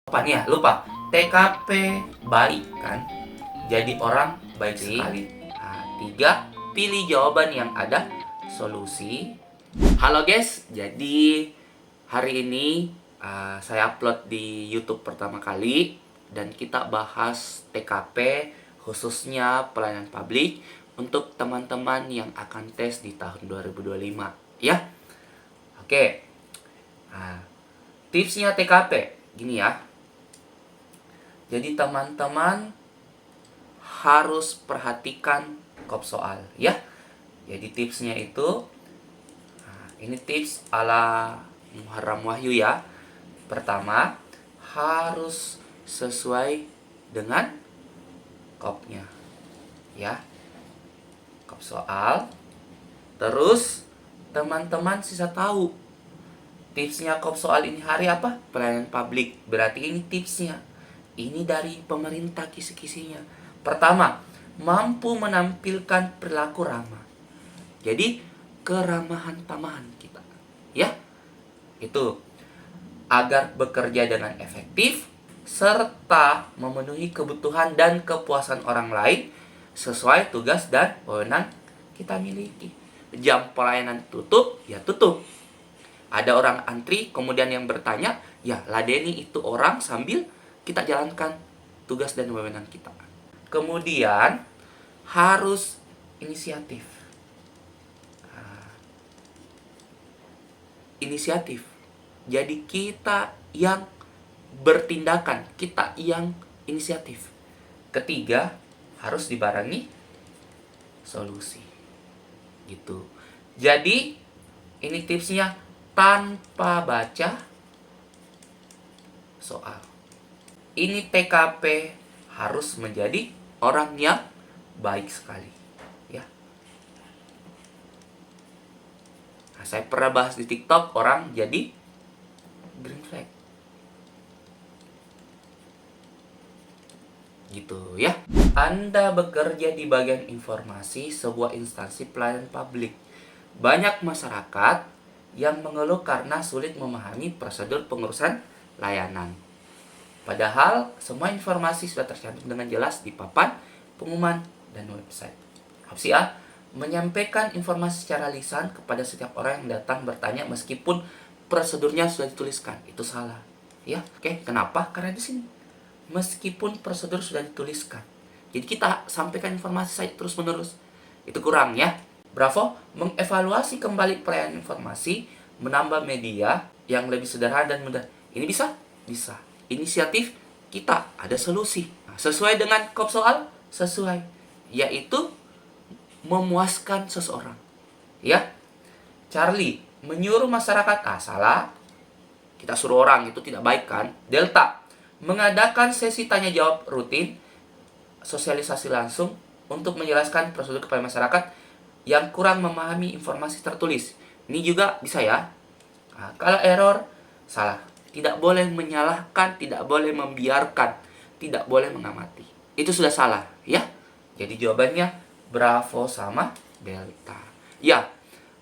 Lupa nih ya, lupa. TKP baik kan? Jadi orang baik sekali. Nah, 3. Pilih jawaban yang ada solusi. Halo guys, jadi hari ini saya upload di YouTube pertama kali dan kita bahas TKP khususnya pelayanan publik untuk teman-teman yang akan tes di tahun 2025 ya. Oke. Nah, tipsnya TKP gini ya. Jadi teman-teman harus perhatikan kop soal ya. Jadi tipsnya itu, ini tips ala Muharram Wahyu ya. Pertama, harus sesuai dengan kopnya ya. Kop soal. Terus teman-teman sisa tahu tipsnya kop soal ini hari apa? Pelayanan publik. Berarti ini tipsnya. Ini dari pemerintah kisi-kisinya. Pertama, mampu menampilkan perilaku ramah. Jadi, keramahan tamahan kita. Ya, itu. Agar bekerja dengan efektif, serta memenuhi kebutuhan dan kepuasan orang lain sesuai tugas dan wewenang kita miliki. Jam pelayanan tutup, ya tutup. Ada orang antri, kemudian yang bertanya, ya ladeni itu orang sambil kita jalankan tugas dan wewenang kita. Kemudian harus inisiatif. Inisiatif. Jadi kita yang bertindakan, kita yang inisiatif. Ketiga, harus dibarengi solusi. Gitu. Jadi ini tipsnya tanpa baca soal. Ini TKP harus menjadi orang yang baik sekali ya. Nah, saya pernah bahas di TikTok, orang jadi green flag gitu ya. Anda bekerja di bagian informasi sebuah instansi pelayanan publik. Banyak masyarakat yang mengeluh karena sulit memahami prosedur pengurusan layanan. Padahal semua informasi sudah tercantum dengan jelas di papan pengumuman dan website. Opsi A, menyampaikan informasi secara lisan kepada setiap orang yang datang bertanya meskipun prosedurnya sudah dituliskan. Itu salah. Ya, oke. Kenapa? Karena di sini meskipun prosedur sudah dituliskan. Jadi kita sampaikan informasi saja terus-menerus. Itu kurang ya. Bravo, mengevaluasi kembali pelayanan informasi, menambah media yang lebih sederhana dan mudah. Ini bisa? Bisa. Inisiatif kita, ada solusi. Nah, sesuai dengan kop soal, sesuai. Yaitu memuaskan seseorang. Ya. Charlie menyuruh masyarakat, salah. Kita suruh orang, itu tidak baik kan? Delta, mengadakan sesi tanya jawab rutin, sosialisasi langsung untuk menjelaskan prosedur kepada masyarakat yang kurang memahami informasi tertulis. Ini juga bisa ya. Nah, kalau error, salah. Tidak boleh menyalahkan, tidak boleh membiarkan, tidak boleh mengamati. Itu sudah salah ya. Jadi jawabannya Bravo sama Delta. Ya,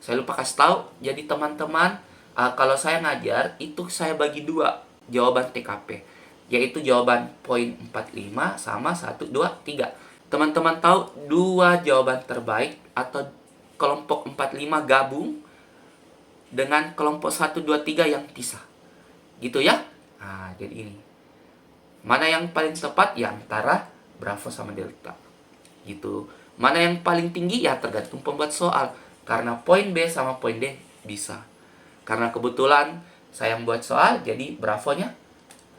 saya lupa kasih tahu. Jadi teman-teman, kalau saya ngajar itu saya bagi dua jawaban TKP, yaitu jawaban poin 45 sama 1, 2, 3. Teman-teman tahu dua jawaban terbaik atau kelompok 45 gabung dengan kelompok 1, 2, 3 yang pisah. Gitu ya. Nah, jadi ini. Mana yang paling tepat? Ya antara Bravo sama Delta. Gitu. Mana yang paling tinggi? Ya tergantung pembuat soal. Karena poin B sama poin D bisa. Karena kebetulan saya membuat soal, jadi Bravonya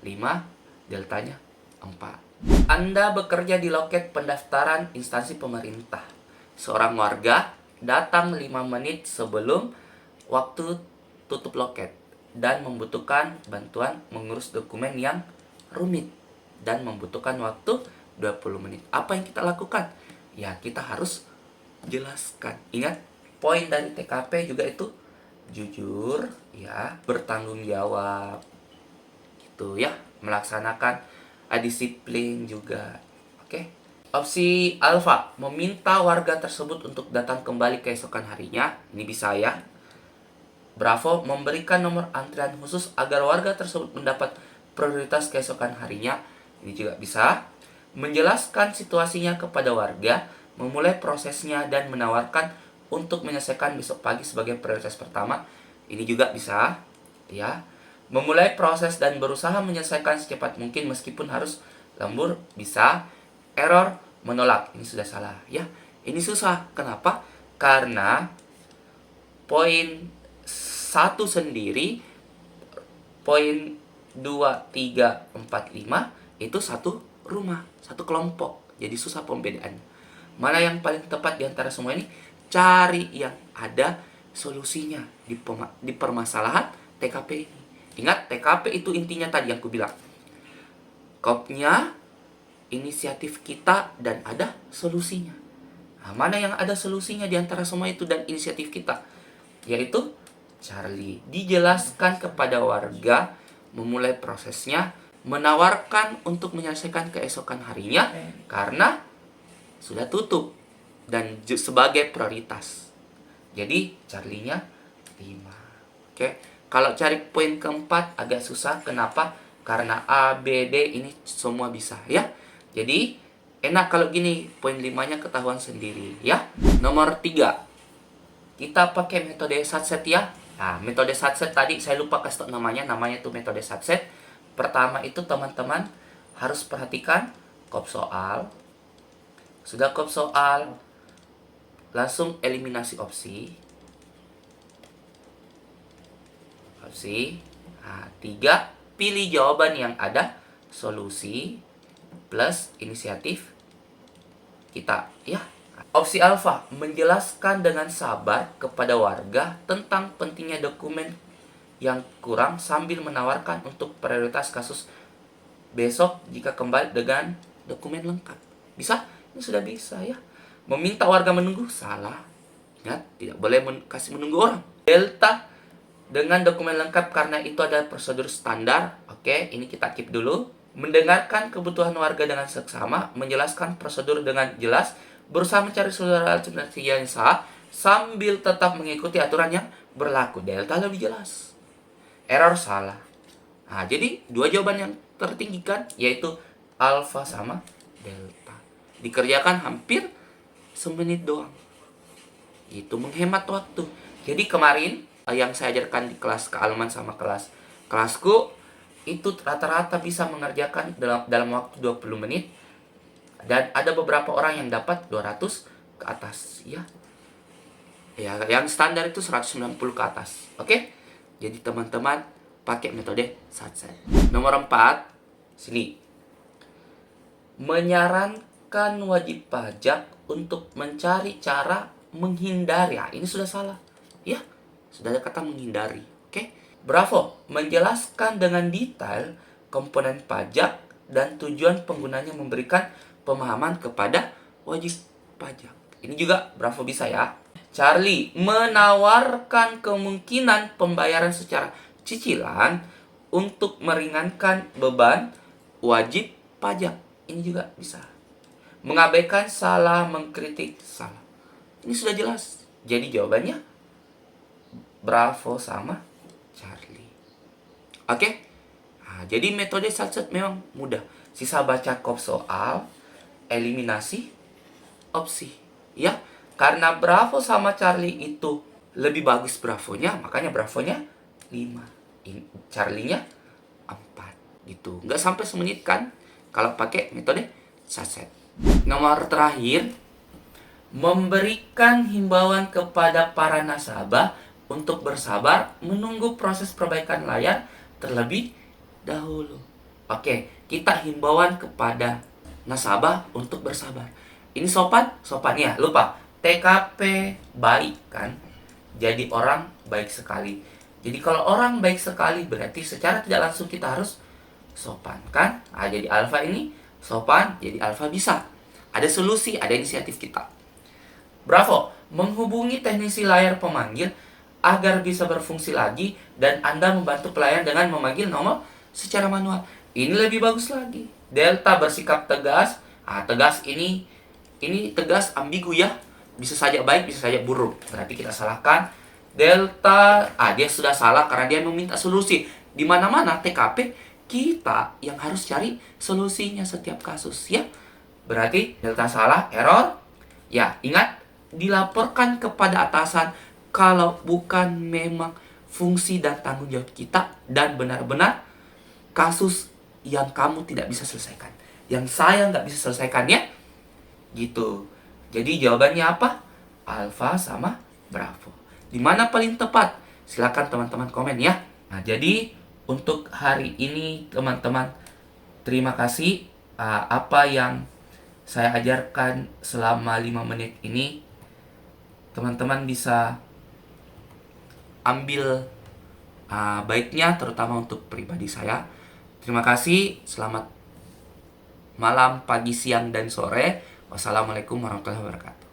5, Deltanya 4. Anda bekerja di loket pendaftaran instansi pemerintah. Seorang warga datang 5 menit sebelum waktu tutup loket dan membutuhkan bantuan mengurus dokumen yang rumit dan membutuhkan waktu 20 menit. Apa yang kita lakukan? Ya, kita harus jelaskan. Ingat, poin dari TKP juga itu jujur, ya, bertanggung jawab. Gitu ya, melaksanakan disiplin juga. Oke. Opsi alfa, meminta warga tersebut untuk datang kembali keesokan harinya. Ini bisa ya. Bravo, memberikan nomor antrian khusus agar warga tersebut mendapat prioritas keesokan harinya. Ini juga bisa. Menjelaskan situasinya kepada warga, memulai prosesnya dan menawarkan untuk menyelesaikan besok pagi sebagai prioritas pertama. Ini juga bisa, ya. Memulai proses dan berusaha menyelesaikan secepat mungkin meskipun harus lembur, bisa. Error, menolak. Ini sudah salah, ya. Ini susah. Kenapa? Karena poin 1 sendiri, poin 2, 3, 4, 5 itu satu rumah, satu kelompok. Jadi susah pembedaan. Mana yang paling tepat di antara semua ini? Cari yang ada solusinya di permasalahan TKP ini. Ingat, TKP itu intinya tadi yang aku bilang. Kopnya, inisiatif kita, dan ada solusinya. Nah, mana yang ada solusinya di antara semua itu dan inisiatif kita? Yaitu Charlie. Dijelaskan kepada warga, memulai prosesnya, menawarkan untuk menyelesaikan keesokan harinya karena sudah tutup dan sebagai prioritas. Jadi Charlie-nya 5. Oke. Kalau cari poin keempat agak susah. Kenapa? Karena A, B, D ini semua bisa, ya. Jadi enak kalau gini, poin 5-nya ketahuan sendiri, ya. Nomor 3. Kita pakai metode SATSET, ya. Nah, metode SATSET tadi saya lupa kasih tau namanya. Namanya itu metode SATSET. Pertama itu teman-teman harus perhatikan kop soal. Sudah kop soal, langsung eliminasi opsi. Nah, 3, pilih jawaban yang ada solusi plus inisiatif kita, ya. Opsi alfa, menjelaskan dengan sabar kepada warga tentang pentingnya dokumen yang kurang sambil menawarkan untuk prioritas kasus besok jika kembali dengan dokumen lengkap. Bisa? Ini sudah bisa, ya. Meminta warga menunggu, salah. Ingat, tidak boleh kasih menunggu orang. Delta, dengan dokumen lengkap karena itu ada prosedur standar. Oke, ini kita keep dulu. Mendengarkan kebutuhan warga dengan seksama, menjelaskan prosedur dengan jelas, berusaha mencari solusi alternatif yang sah, sambil tetap mengikuti aturan yang berlaku. Delta lebih jelas. Error, salah. Nah, jadi dua jawaban yang tertinggikan yaitu alfa sama delta. Dikerjakan hampir semenit doang. Itu menghemat waktu. Jadi kemarin yang saya ajarkan di kelas kealaman sama kelasku itu rata-rata bisa mengerjakan dalam waktu 20 menit. Dan ada beberapa orang yang dapat 200 ke atas, ya. Ya, yang standar itu 190 ke atas. Oke? Jadi teman-teman pakai metode SATSET. Nomor 4, sini. Menyarankan wajib pajak untuk mencari cara menghindari. Ya, ini sudah salah, ya. Sudah ada kata menghindari. Oke? Bravo, menjelaskan dengan detail komponen pajak dan tujuan penggunanya, memberikan pemahaman kepada wajib pajak. Ini juga bravo bisa, ya. Charlie, menawarkan kemungkinan pembayaran secara cicilan untuk meringankan beban wajib pajak. Ini juga bisa. Mengabaikan salah, mengkritik salah. Ini sudah jelas. Jadi jawabannya bravo sama Charlie. Oke? Nah, jadi metode SATSET memang mudah. Sisa baca kop soal, eliminasi opsi, ya. Karena bravo sama Charlie itu lebih bagus bravonya, makanya bravonya 5. Charlie-nya 4. Gitu. Nggak sampai semenit kan kalau pakai metode SATSET. Nomor terakhir, memberikan himbauan kepada para nasabah untuk bersabar menunggu proses perbaikan layar terlebih dahulu. Oke, kita himbauan kepada nasabah untuk bersabar. Ini sopan? Sopan, ya, lupa. TKP baik kan? Jadi orang baik sekali. Jadi kalau orang baik sekali berarti secara tidak langsung kita harus sopan kan? Nah, jadi alfa ini sopan, jadi alfa bisa. Ada solusi, ada inisiatif kita. Bravo, menghubungi teknisi layar pemanggil agar bisa berfungsi lagi dan Anda membantu pelayan dengan memanggil nomor secara manual. Ini lebih bagus lagi. Delta, bersikap tegas. Tegas ini tegas ambigu, ya. Bisa saja baik, bisa saja buruk. Berarti kita salahkan. Delta, dia sudah salah karena dia meminta solusi. Di mana-mana TKP kita yang harus cari solusinya setiap kasus ya. Berarti delta salah, error. Ya, ingat dilaporkan kepada atasan kalau bukan memang fungsi dan tanggung jawab kita dan benar-benar kasus yang kamu tidak bisa selesaikan. Yang saya nggak bisa selesaikan ya. Gitu. Jadi jawabannya apa? Alfa sama Bravo. Di mana paling tepat? Silakan teman-teman komen ya. Nah, jadi untuk hari ini teman-teman, terima kasih apa yang saya ajarkan selama 5 menit ini. Teman-teman bisa ambil baiknya, terutama untuk pribadi saya. Terima kasih, selamat malam, pagi, siang, dan sore. Wassalamualaikum warahmatullahi wabarakatuh.